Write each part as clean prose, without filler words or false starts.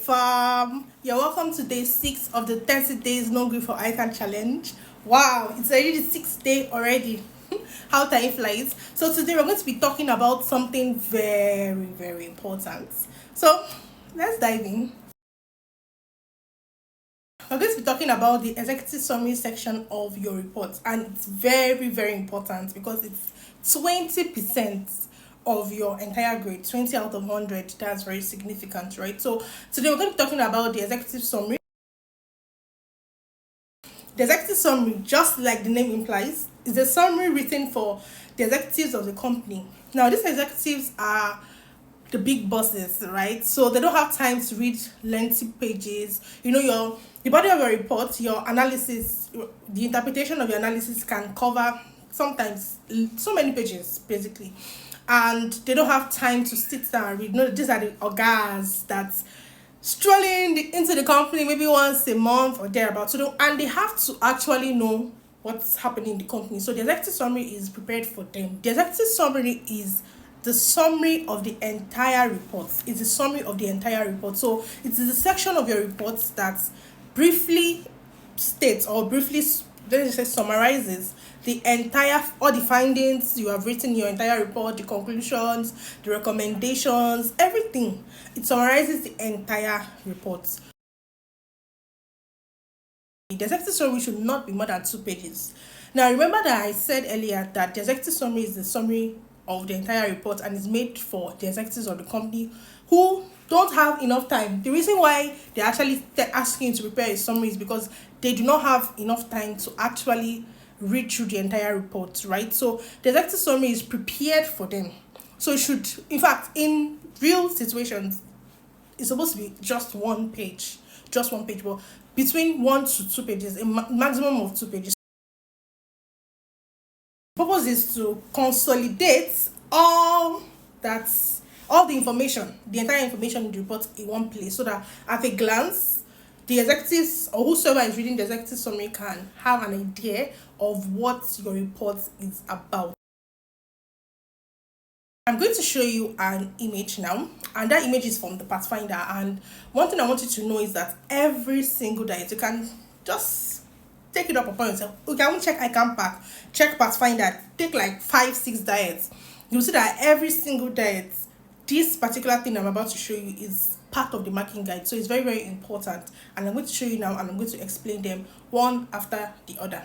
fam, you're welcome to day 6 of the 30 days no grief for ICAN challenge. Wow, it's already the 6th day already. How time flies. So today we're going to be talking about something very important. So let's dive in. We're going to be talking about the executive summary section of your report, and it's very important because it's 20% of your entire grade, 20 out of 100. That's very significant, right? So today we're going to be talking about the executive summary. The executive summary, just like the name implies, is a summary written for the executives of the company. Now, these executives are the big bosses, right? So they don't have time to read lengthy pages. The body of your report, your analysis, the interpretation of your analysis can cover sometimes so many pages, basically. And they don't have time to sit down and read. No, these are the orgas that's strolling into the company maybe once a month or thereabouts. And they have to actually know what's happening in the company. So the executive summary is prepared for them. The executive summary is the summary of the entire report. It's a summary of the entire report. So it is a section of your report that briefly states or briefly, let's say, summarizes all the findings you have written in your entire report, the conclusions, the recommendations, everything. It summarizes the entire report. The executive summary should not be more than 2 pages. Now, remember that I said earlier that the executive summary is the summary of the entire report and is made for the executives of the company who don't have enough time. The reason why they're actually asking you to prepare a summary is because they do not have enough time to actually read through the entire report, right? So the executive summary is prepared for them. So it should, in fact, in real situations, it's supposed to be just one page, but between 1 to 2 pages, a maximum of 2 pages. The purpose is to consolidate all the information, the entire information in the report in one place, so that at a glance, the executives or whosoever is reading the executive summary can have an idea of what your report is about. I'm going to show you an image now, and that image is from the Pathfinder. And one thing I want you to know is that every single diet, you can just take it up upon yourself. Okay, I want to check ICAN Pack, check Pathfinder, take like 5-6 diets. You'll see that every single diet, this particular thing I'm about to show you is part of the marking guide. So it's very important, and I'm going to show you now, and I'm going to explain them one after the other.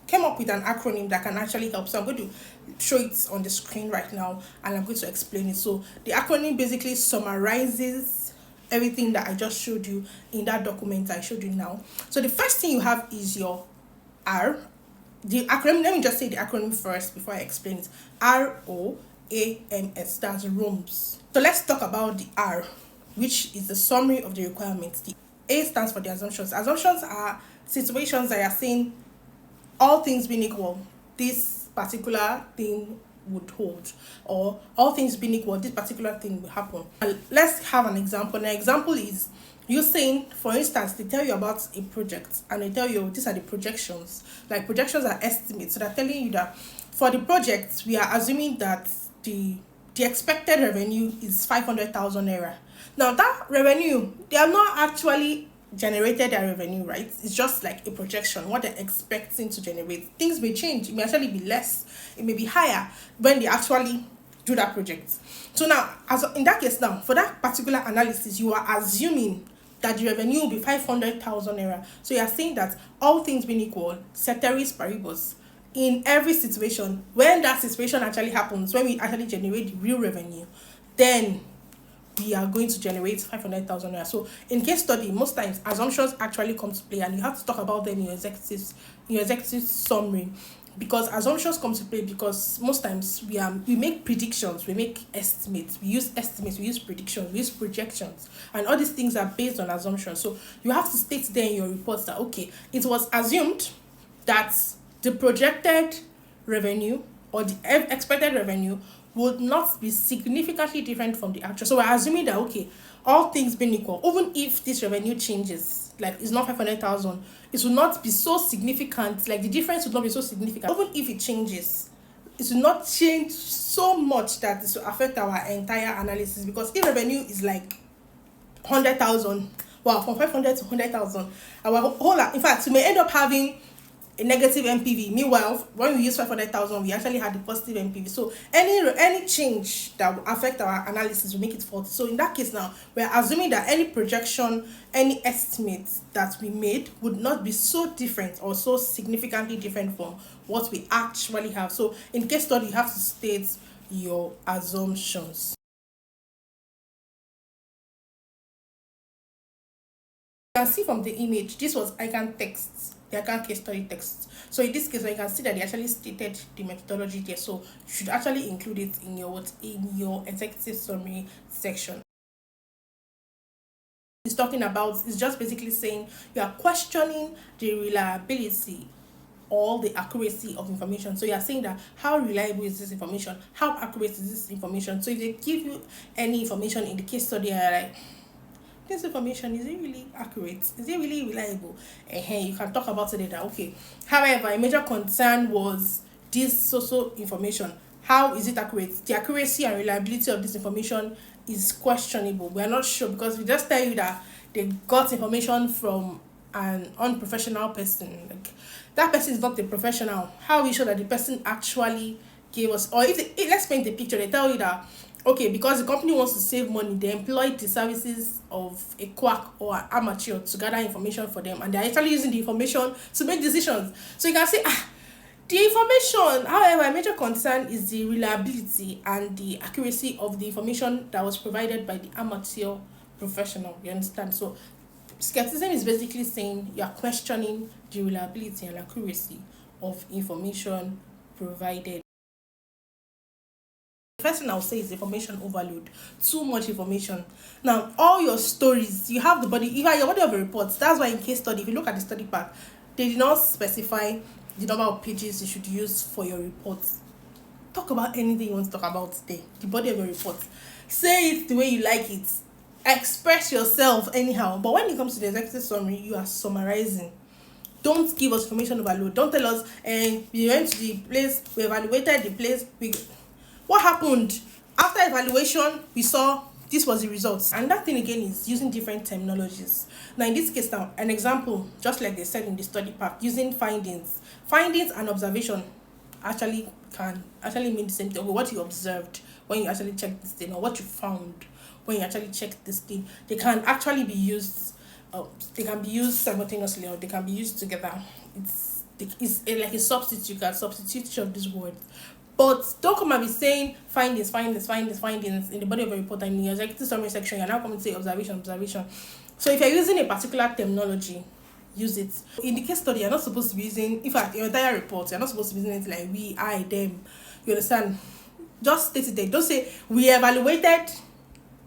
Came up with an acronym that can actually help, so I'm going to show it on the screen right now, and I'm going to explain it. So the acronym basically summarizes everything that I just showed you in that document I showed you now. So the first thing you have is your R. The acronym, let me just say the acronym first before I explain it. ROAMS, that's rooms. So let's talk about the R, which is the summary of the requirements. The A stands for the assumptions. Assumptions are situations that are saying, all things being equal, this particular thing would hold, or all things being equal, this particular thing will happen. And let's have an example. An example is you saying, for instance, they tell you about a project and they tell you these are the projections. Like, projections are estimates. So they're telling you that for the project, we are assuming that the expected revenue is 500,000 naira. Now, that revenue, they are not actually generated their revenue, right? It's just like a projection, what they're expecting to generate. Things may change. It may actually be less, it may be higher when they actually do that project. So now, as in that case, now for that particular analysis, you are assuming that the revenue will be 500,000 naira. So you are saying that all things being equal, ceteris paribus, in every situation, when that situation actually happens, when we actually generate the real revenue, then we are going to generate 500,000 naira. So in case study, most times assumptions actually come to play, and you have to talk about them in your executive summary, because assumptions come to play because most times we make predictions, we make estimates, we use predictions, we use projections, and all these things are based on assumptions. So you have to state there in your reports that, okay, it was assumed that the projected revenue or the expected revenue would not be significantly different from the actual. So we're assuming that, okay, all things being equal, even if this revenue changes, like it's not 500,000, it will not be so significant, like the difference would not be so significant. Even if it changes, it will not change so much that it will affect our entire analysis, because if revenue is like 100,000, wow, from 500 to 100,000, our whole, in fact, we may end up having a negative MPV. Meanwhile, when we use 500,000, we actually had a positive MPV. So any change that will affect our analysis will make it faulty. So in that case now, we're assuming that any projection, any estimate that we made would not be so different or so significantly different from what we actually have. So in case study, you have to state your assumptions. You can see from the image, this was ICAN text, the ICAN case study text. So in this case, you can see that they actually stated the methodology there. So you should actually include it in your executive summary section. It's talking about, it's just basically saying you are questioning the reliability or the accuracy of information. So you are saying that how reliable is this information? How accurate is this information? So if they give you any information in the case study, you're like, this information, is it really accurate? Is it really reliable? You can talk about it later. Okay. However, a major concern was this social information. How is it accurate? The accuracy and reliability of this information is questionable. We are not sure, because we just tell you that they got information from an unprofessional person. Like, that person is not a professional. How are we sure that the person actually gave us? Or let's paint the picture. They tell you that, okay, because the company wants to save money, they employ the services of a quack or an amateur to gather information for them, and they're actually using the information to make decisions. So you can say, the information, however, a major concern is the reliability and the accuracy of the information that was provided by the amateur professional. You understand? So skepticism is basically saying you are questioning the reliability and accuracy of information provided. First thing I'll say is information overload. Too much information. Now, all your stories, you have the body, you have your body of a report. That's why in case study, if you look at the study pack, they did not specify the number of pages you should use for your report. Talk about anything you want to talk about today. The body of your report. Say it the way you like it. Express yourself anyhow. But when it comes to the executive summary, you are summarizing. Don't give us information overload. Don't tell us, and we went to the place, we evaluated the place, what happened after evaluation, we saw this was the results. And that thing again is using different terminologies. Now in this case, now an example, just like they said in the study pack, using findings and observation actually can mean the same thing. What you observed when you actually checked this thing, or what you found when you actually checked this thing, they can actually be used. They can be used simultaneously, or they can be used together. It's like a substitute. You can substitute each of these words. But don't come and be saying findings in the body of a report, and in your executive summary section, you're now coming to say observation. So if you're using a particular terminology, use it. In the case study, you're not supposed to be using, in fact, your entire report, you're not supposed to be using it like we, I, them. You understand? Just state it there. Don't say we evaluated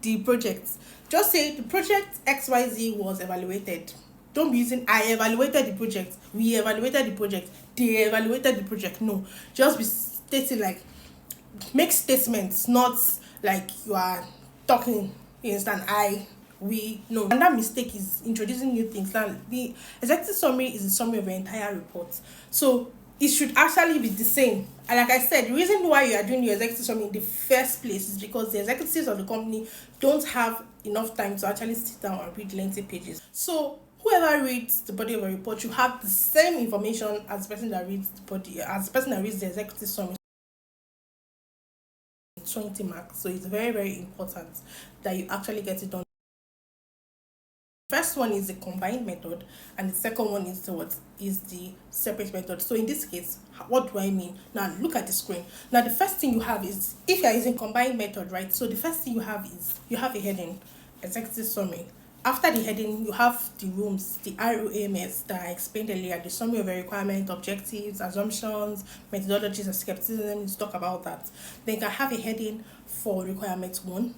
the project. Just say the project XYZ was evaluated. Don't be using I evaluated the project, we evaluated the project, they evaluated the project. No. Just be stating, like, make statements, not like you are talking, you understand, we. No. And that mistake is introducing new things. Now the executive summary is a summary of your entire report, so it should actually be the same. And like I said, the reason why you are doing your executive summary in the first place is because the executives of the company don't have enough time to actually sit down and read lengthy pages. So whoever reads the body of a report should have the same information as the person that reads the executive summary. 20 marks. So it's very, very important that you actually get it done. First one is the combined method, and the second one is the separate method. So in this case, what do I mean? Now look at the screen. Now the first thing you have is, if you're using combined method, right? So the first thing you have is, you have a heading, executive summary. After the heading, you have the rooms, the ROMs that I explained earlier, the summary of a requirement, objectives, assumptions, methodologies, and skepticism. Let's talk about that. Then you can have a heading for requirement 1.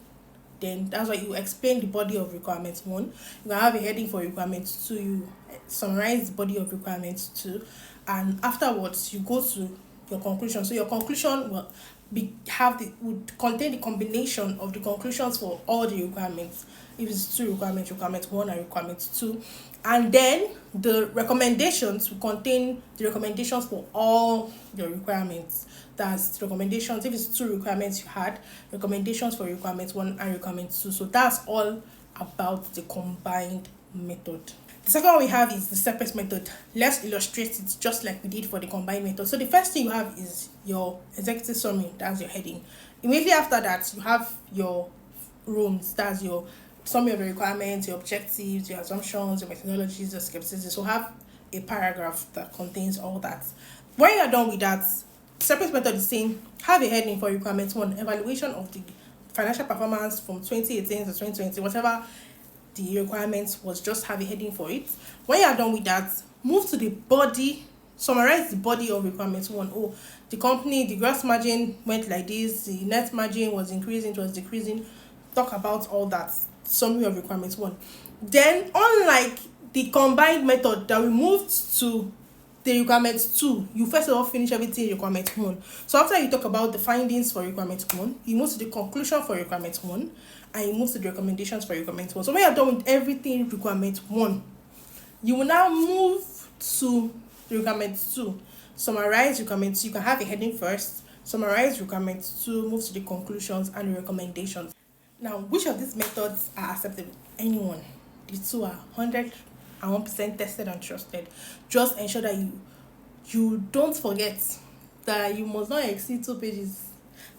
Then that's why you explain the body of requirement 1. You can have a heading for requirement 2. You summarize the body of requirement 2. And afterwards, you go to your conclusion. So your conclusion, well, would contain the combination of the conclusions for all the requirements. If it's two requirements, requirement one and requirement two, and then the recommendations will contain the recommendations for all the requirements. That's the recommendations. If it's two requirements, you had recommendations for requirement one and requirement two. So that's all about the combined method. The second one we have is the separate method. Let's illustrate it just like we did for the combined method. So the first thing you have is your executive summary, that's your heading. Immediately after that, you have your rooms, that's your summary of the requirements, your objectives, your assumptions, your methodologies, your skepticism. So have a paragraph that contains all that. When you're done with that, separate method is saying have a heading for requirement one, evaluation of the financial performance from 2018 to 2020, whatever the requirements was, just have a heading for it. When you are done with that, move to the body, summarize the body of requirements one. Oh, the company, the gross margin went like this, the net margin was increasing, it was decreasing. Talk about all that. Summary of requirements one. Then, unlike the combined method that we moved to the requirement two, you first of all finish everything in requirement one. So after you talk about the findings for requirement one, you move to the conclusion for requirement one, and you move to the recommendations for requirement one. So when you're done with everything in requirement one, you will now move to the requirement two. Summarize requirement two. You can have a heading first, summarize requirement two, move to the conclusions and the recommendations. Now, which of these methods are acceptable? Anyone. The two are 101% tested and trusted. Just ensure that you don't forget that you must not exceed 2 pages.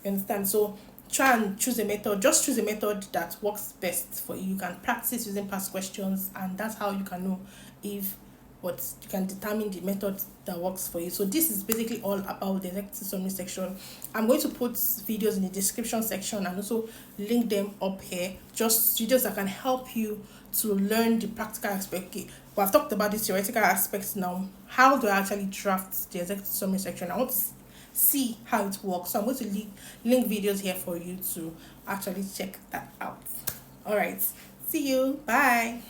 You understand? So try and choose a method. Just choose a method that works best for you. You can practice using past questions, and that's how you can know if you can determine the method that works for you. So this is basically all about the executive summary section. I'm going to put videos in the description section and also link them up here, just videos that can help you to learn the practical aspect. Okay, but I've talked about the theoretical aspects now. How do I actually draft the executive summary section? I want to see how it works, so I'm going to link videos here for you to actually check that out. All right, see you, bye.